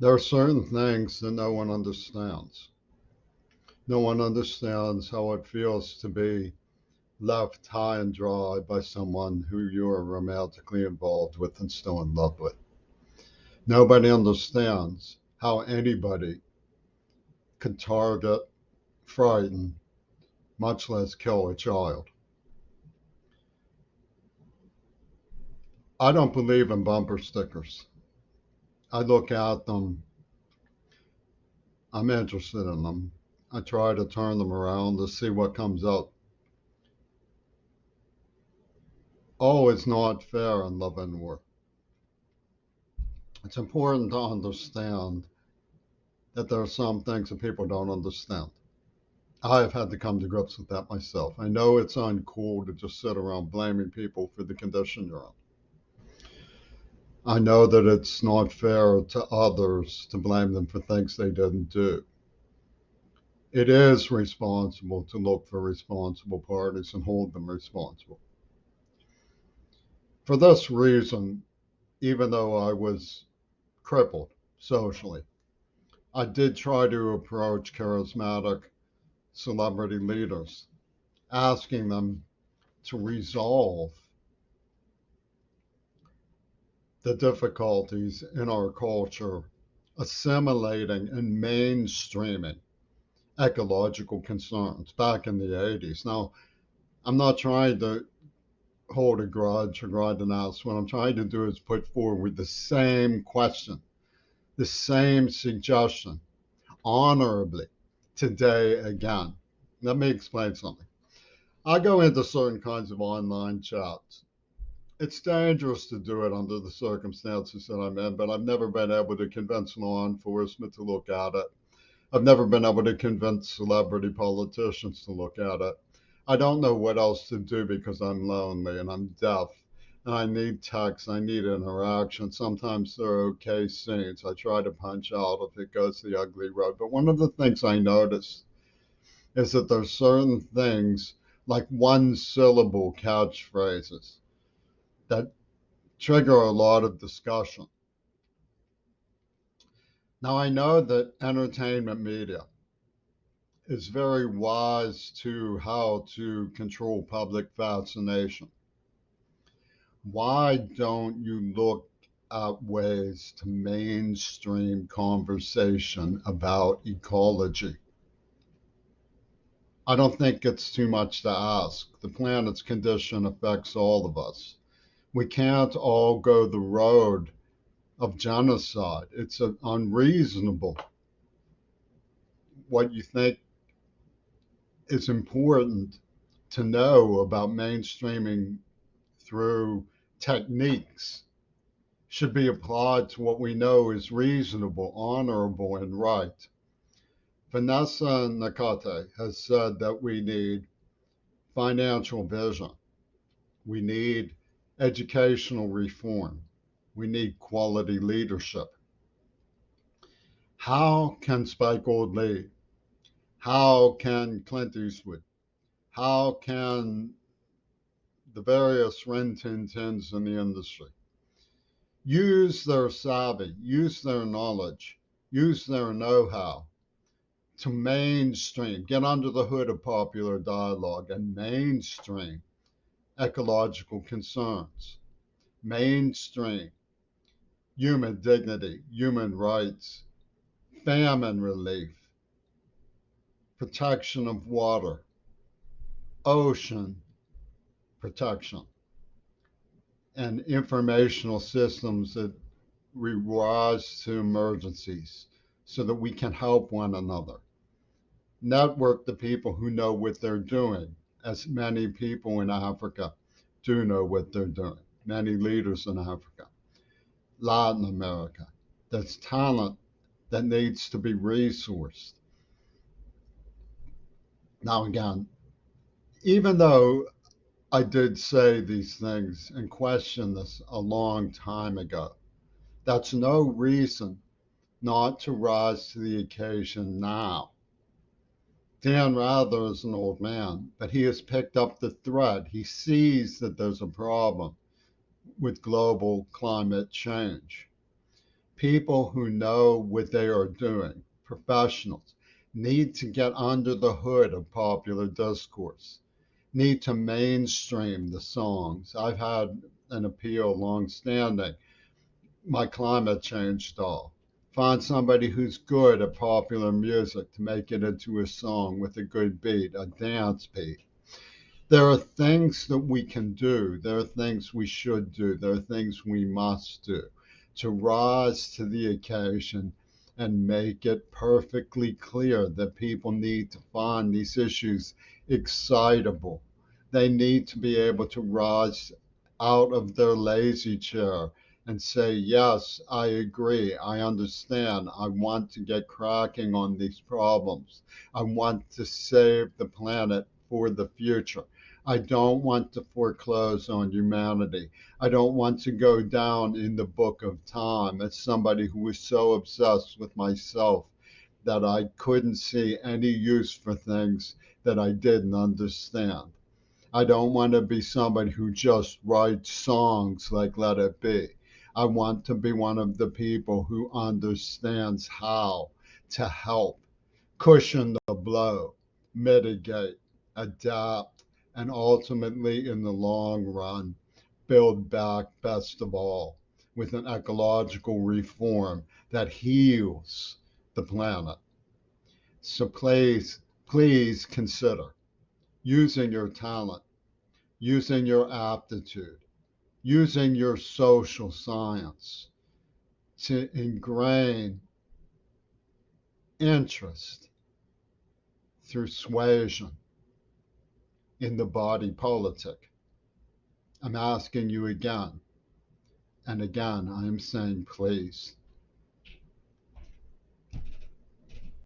There are certain things that no one understands. No one understands how it feels to be left high and dry by someone who you are romantically involved with and still in love with. Nobody understands how anybody could target, frighten, much less kill a child. I don't believe in bumper stickers. I look at them, I'm interested in them. I try to turn them around to see what comes up. Oh, it's not fair in love and war. It's important to understand that there are some things that people don't understand. I have had to come to grips with that myself. I know it's uncool to just sit around blaming people for the condition you're in. I know that it's not fair to others to blame them for things they didn't do. It is responsible to look for responsible parties and hold them responsible. For this reason, even though I was crippled socially, I did try to approach charismatic celebrity leaders, asking them to resolve the difficulties in our culture, assimilating and mainstreaming ecological concerns back in the 80s. Now, I'm not trying to hold a grudge or grind an ass. What I'm trying to do is put forward the same question, the same suggestion, honorably today again. Let me explain something. I go into certain kinds of online chats. It's dangerous to do it under the circumstances that I'm in, but I've never been able to convince law enforcement to look at it. I've never been able to convince celebrity politicians to look at it. I don't know what else to do because I'm lonely and I'm deaf and I need text, I need interaction. Sometimes there are okay scenes. I try to punch out if it goes the ugly road. But one of the things I noticed is that there's certain things like one syllable catchphrases that trigger a lot of discussion. Now, I know that entertainment media is very wise to how to control public fascination. Why don't you look at ways to mainstream conversation about ecology? I don't think it's too much to ask. The planet's condition affects all of us. We can't all go the road of genocide. It's unreasonable. What you think is important to know about mainstreaming through techniques should be applied to what we know is reasonable, honorable, and right. Vanessa Nakate has said that we need financial vision, we need educational reform, we need quality leadership. How can Spike Lee, how can Clint Eastwood, how can the various Rin Tin Tins in the industry use their savvy, use their knowledge, use their know how to mainstream, get under the hood of popular dialogue and mainstream ecological concerns, mainstream human dignity, human rights, famine relief, protection of water, ocean protection, and informational systems that rise to emergencies so that we can help one another. Network the people who know what they're doing, as many people in Africa do know what they're doing. Many leaders in Africa, Latin America. There's talent that needs to be resourced. Now, again, even though I did say these things and question this a long time ago, that's no reason not to rise to the occasion now. Dan Rather is an old man, but he has picked up the thread. He sees that there's a problem with global climate change. People who know what they are doing, professionals, need to get under the hood of popular discourse, need to mainstream the songs. I've had an appeal long-standing, my climate change doll. Find somebody who's good at popular music to make it into a song with a good beat, a dance beat. There are things that we can do. There are things we should do. There are things we must do to rise to the occasion and make it perfectly clear that people need to find these issues excitable. They need to be able to rise out of their lazy chair and say, yes, I agree, I understand, I want to get cracking on these problems. I want to save the planet for the future. I don't want to foreclose on humanity. I don't want to go down in the book of time as somebody who was so obsessed with myself that I couldn't see any use for things that I didn't understand. I don't want to be somebody who just writes songs like Let It Be. I want to be one of the people who understands how to help cushion the blow, mitigate, adapt, and ultimately, in the long run, build back, best of all, with an ecological reform that heals the planet. So please consider using your talent, using your aptitude, using your social science to ingrain interest through suasion in the body politic. I'm asking you again and again, I am saying please.